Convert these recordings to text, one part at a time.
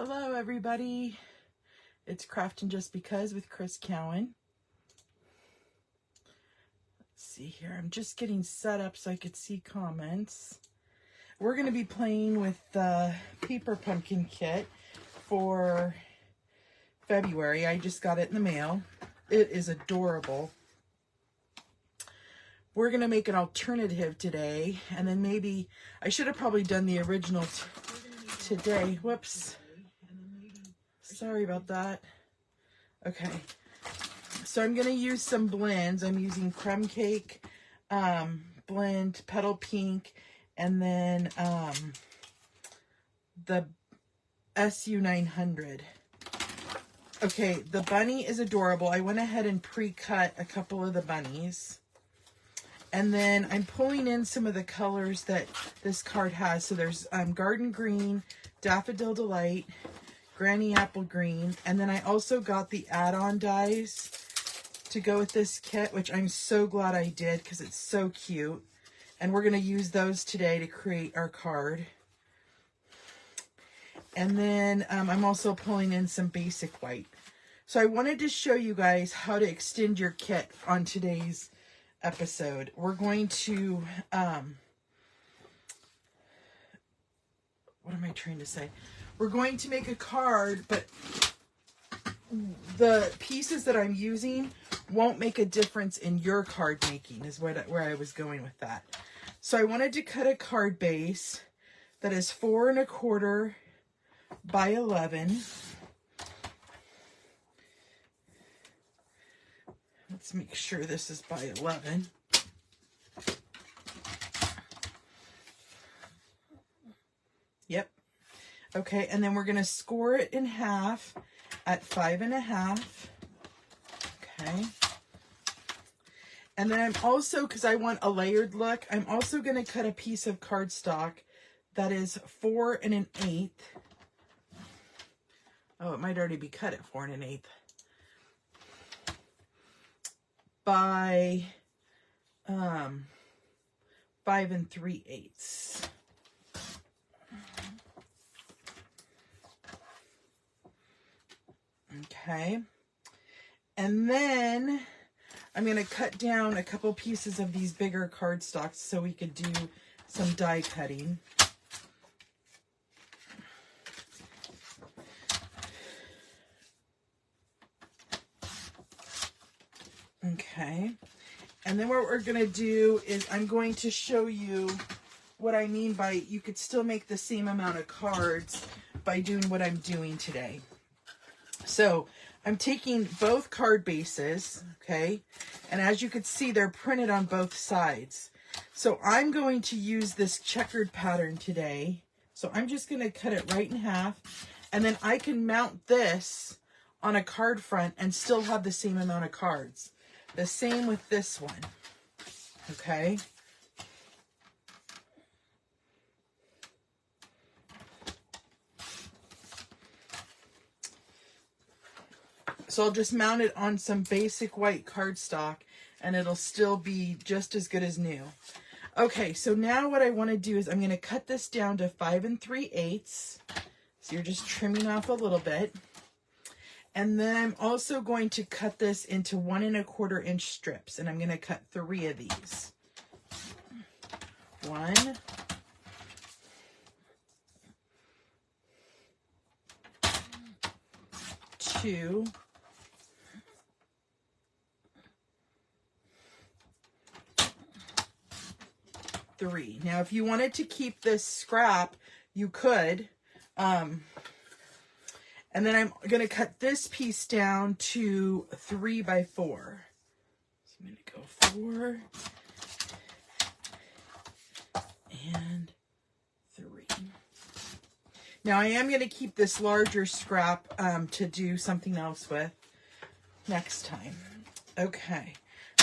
Hello everybody, it's Craftin' Just Because with Chris Cowan. Let's see here, I'm just getting set up so I could see comments. We're going to be playing with the Paper Pumpkin kit for February. I just got it in the mail. It is adorable. We're going to make an alternative today, and then maybe, I should have probably done the original today. Whoops. Sorry about that. Okay. So I'm going to use some blends. I'm using Crumb Cake blend, Petal Pink, and then the SU900. Okay, the bunny is adorable. I went ahead and pre-cut a couple of the bunnies. And then I'm pulling in some of the colors that this card has. So there's Garden Green, Daffodil Delight, Granny Apple Green, and then I also got the add-on dies to go with this kit, which I'm so glad I did because it's so cute. And we're going to use those today to create our card. And then I'm also pulling in some basic white. So I wanted to show you guys how to extend your kit on today's episode. We're going to, what am I trying to say? We're going to make a card, but the pieces that I'm using won't make a difference in your card making, is where I was going with that. So I wanted to cut a card base that is 4 1/4 by 11. Let's make sure this is by 11. Yep. Okay, and then we're going to score it in half at 5 1/2. Okay. And then I'm also, because I want a layered look, I'm also going to cut a piece of cardstock that is 4 1/8. Oh, it might already be cut at 4 1/8. By 5 3/8. Okay, and then I'm going to cut down a couple pieces of these bigger cardstocks so we could do some die cutting. Okay, and then what we're going to do is I'm going to show you what I mean by you could still make the same amount of cards by doing what I'm doing today. So I'm taking both card bases, okay, and as you can see, they're printed on both sides. So I'm going to use this checkered pattern today. So I'm just going to cut it right in half, and then I can mount this on a card front and still have the same amount of cards. The same with this one, okay? So I'll just mount it on some basic white cardstock and it'll still be just as good as new. Okay, so now what I want to do is I'm going to cut this down to 5 3/8. So you're just trimming off a little bit. And then I'm also going to cut this into 1 1/4 inch strips, and I'm going to cut 3 of these. 1, 2, 3. Now, if you wanted to keep this scrap, you could. And then I'm going to cut this piece down to 3 by 4. So I'm going to go 4 and 3. Now I am going to keep this larger scrap to do something else with next time. Okay,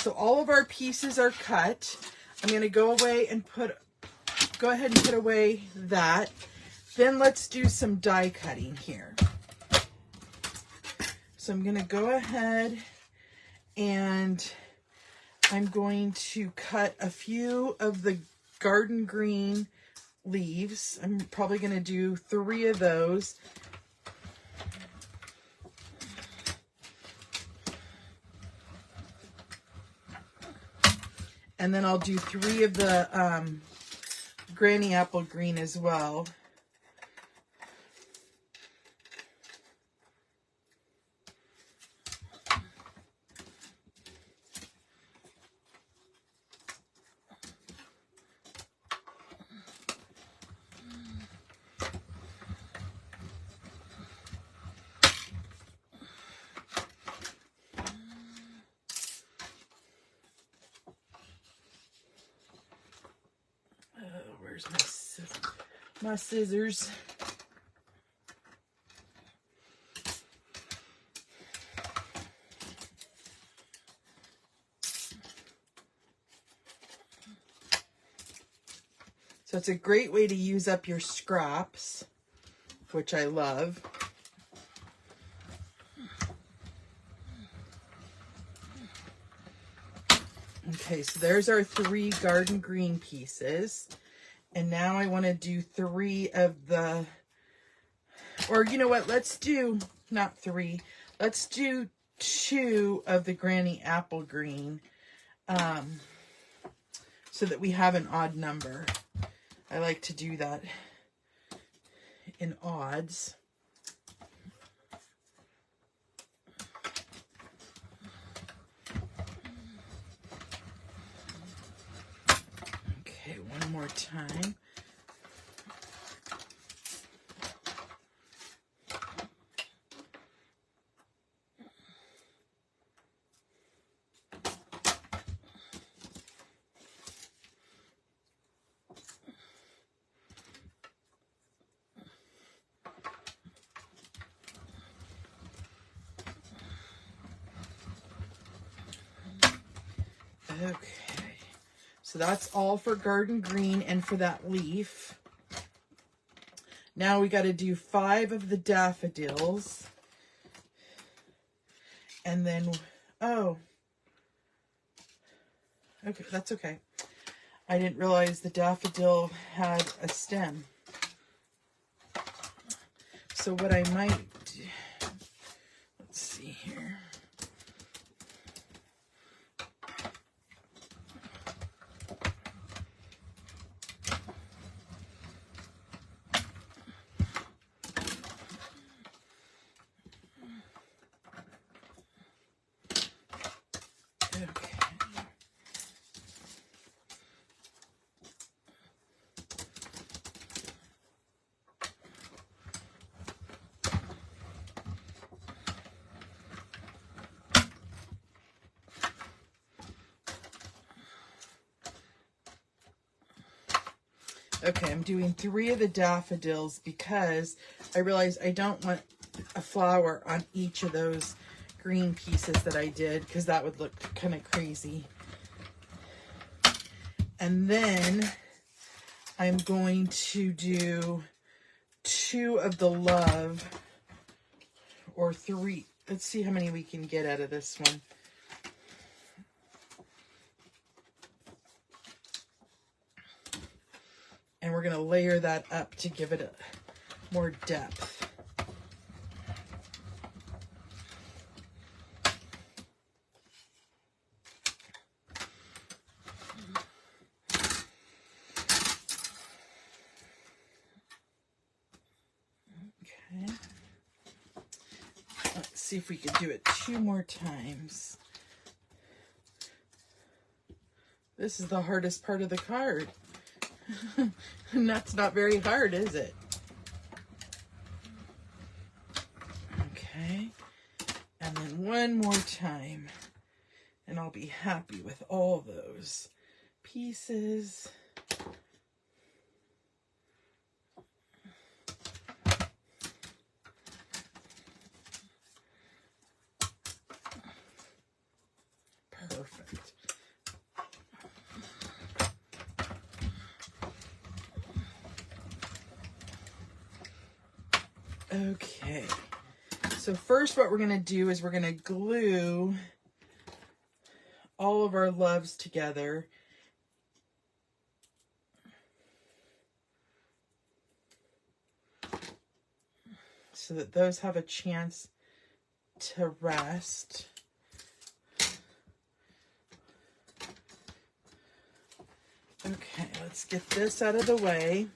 so all of our pieces are cut. I'm going to go ahead and put away that. Then let's do some die cutting here. So I'm going to go ahead and I'm going to cut a few of the Garden Green leaves. I'm probably going to do 3 of those. And then I'll do 3 of the Granny Apple Green as well. Where's my scissors? So it's a great way to use up your scraps, which I love. Okay, so there's our 3 garden green pieces. And now I want to do 3 of the, or you know what, let's do, not 3, let's do 2 of the Granny Apple Green, so that we have an odd number. I like to do that in odds. Okay, one more time. Okay, so that's all for garden green and for that leaf. Now we got to do 5 of the daffodils. And then, oh, okay, that's okay. I didn't realize the daffodil had a stem. So what I might do, let's see here. Okay, I'm doing 3 of the daffodils because I realized I don't want a flower on each of those green pieces that I did, because that would look kind of crazy. And then I'm going to do 2 of the love, or 3. Let's see how many we can get out of this one. And we're going to layer that up to give it a more depth. Okay. Let's see if we can do it 2 more times. This is the hardest part of the card. And that's not very hard, is it? Okay. And then 1 more time. And I'll be happy with all those pieces. Perfect. Okay, so first what we're going to do is we're going to glue all of our loves together. So that those have a chance to rest. Okay, let's get this out of the way.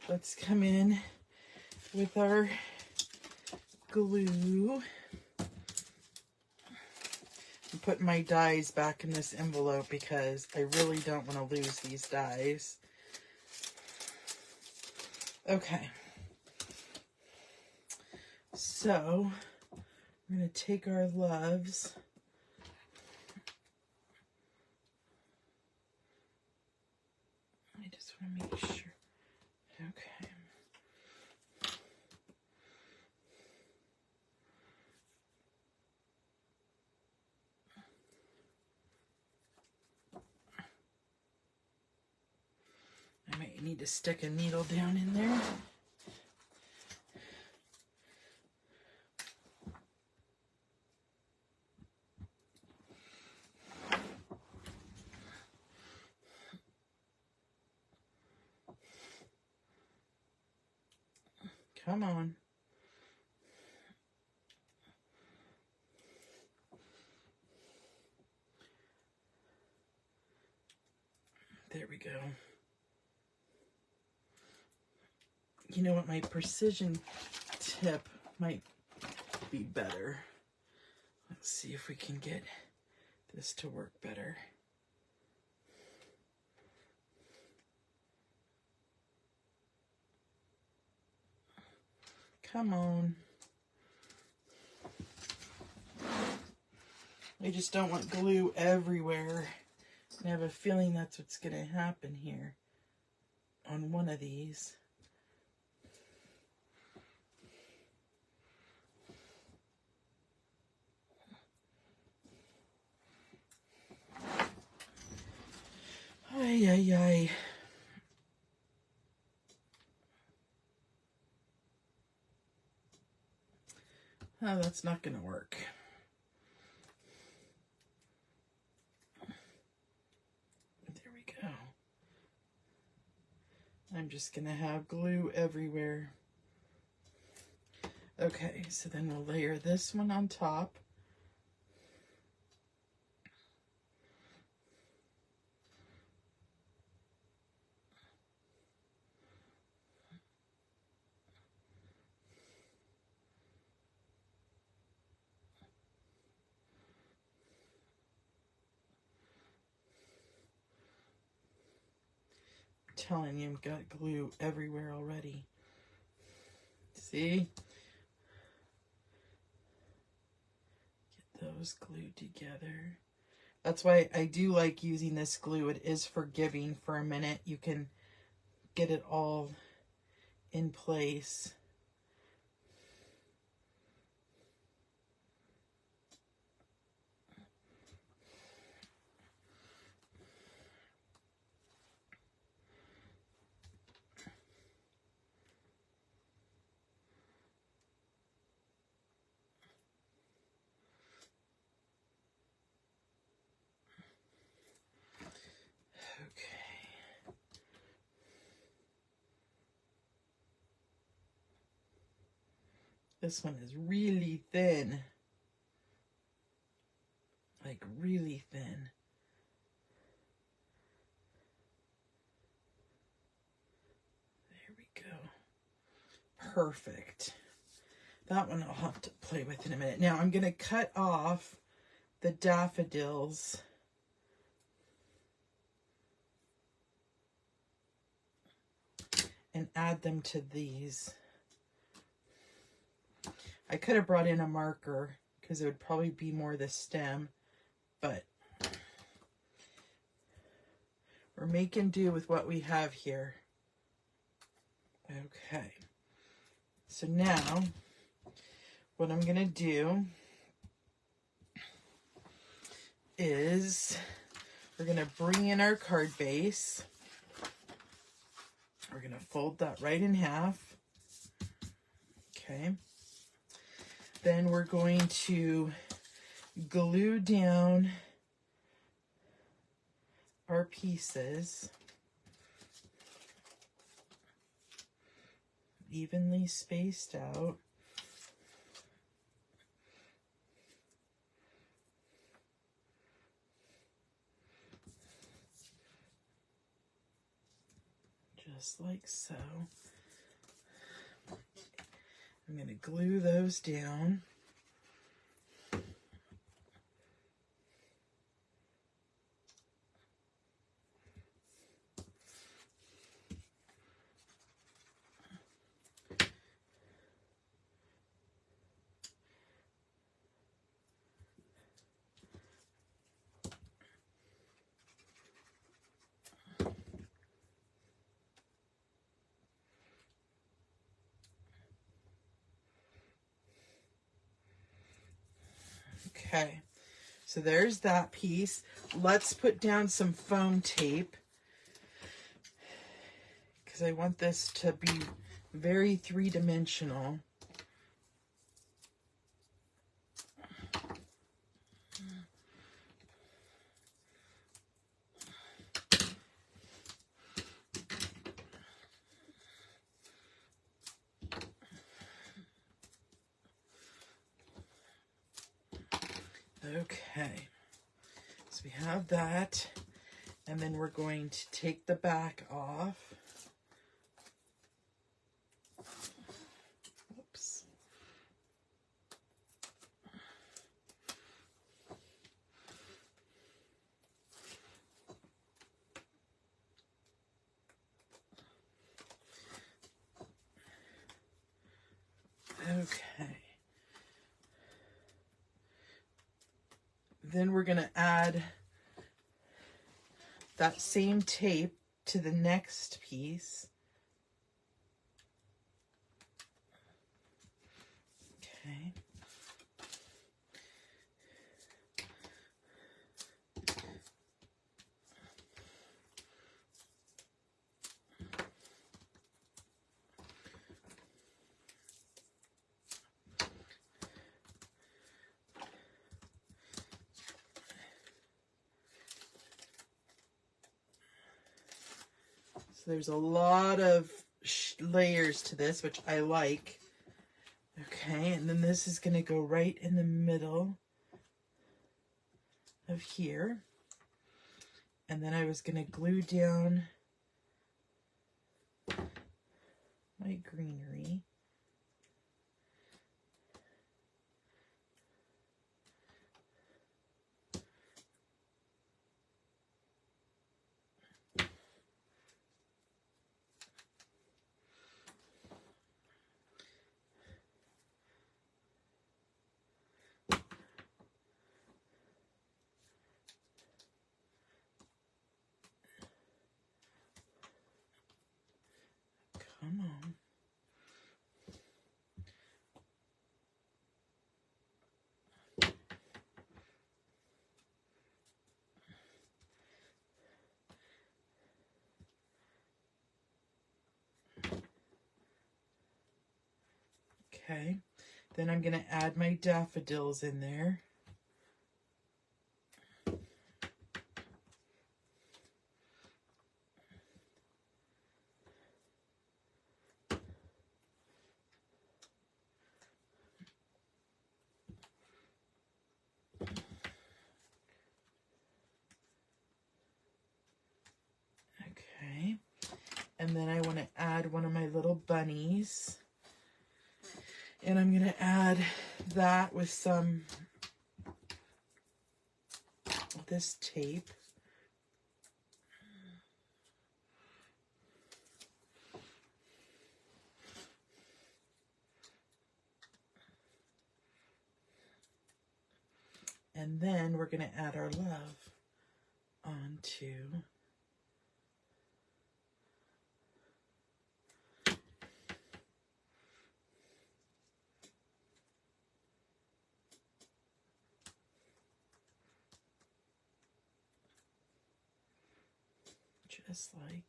Let's come in with our glue. I'm putting my dies back in this envelope because I really don't want to lose these dies. Okay. So, we're going to take our loves. I just want to make sure. Okay. I might need to stick a needle down in there. Come on. There we go. You know what? My precision tip might be better. Let's see if we can get this to work better. Come on. I just don't want glue everywhere. I have a feeling that's what's going to happen here on one of these. Ay, ay, ay. Oh, that's not going to work. There we go. I'm just going to have glue everywhere. Okay, so then we'll layer this one on top. Telling you, I've got glue everywhere already. See? Get those glued together. That's why I do like using this glue. It is forgiving for a minute. You can get it all in place. Okay. This one is really thin. Like really thin. There we go. Perfect. That one I'll have to play with in a minute. Now I'm going to cut off the daffodils. And add them to these. I could have brought in a marker because it would probably be more the stem, but we're making do with what we have here. Okay. So now what I'm going to do is we're going to bring in our card base. We're going to fold that right in half. Okay. Then we're going to glue down our pieces evenly spaced out. just like so. I'm going to glue those down. Okay, so there's that piece. Let's put down some foam tape because I want this to be very three-dimensional. Okay, so we have that, and then we're going to take the back off. Oops. Okay. Then we're going to add that same tape to the next piece. Okay. There's a lot of layers to this, which I like. Okay, and then this is going to go right in the middle of here. And then I was going to glue down my greenery. Come on. Okay, then I'm going to add my daffodils in there. Okay, and then I want to add one of my little bunnies. And I'm going to add that with some of this tape. And then we're going to add our love onto just like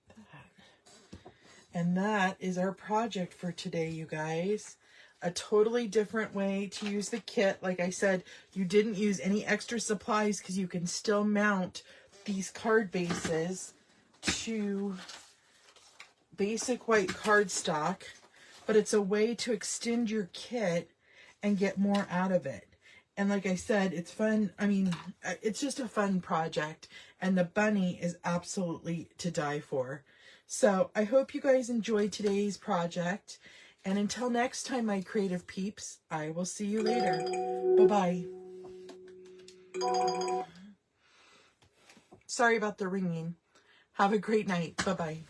that. And that is our project for today, you guys. A totally different way to use the kit. Like I said, you didn't use any extra supplies because you can still mount these card bases to basic white cardstock, but it's a way to extend your kit and get more out of it. And like I said, it's fun. I mean, it's just a fun project. And the bunny is absolutely to die for. So I hope you guys enjoyed today's project. And until next time, my creative peeps, I will see you later. Bye-bye. Sorry about the ringing. Have a great night. Bye-bye.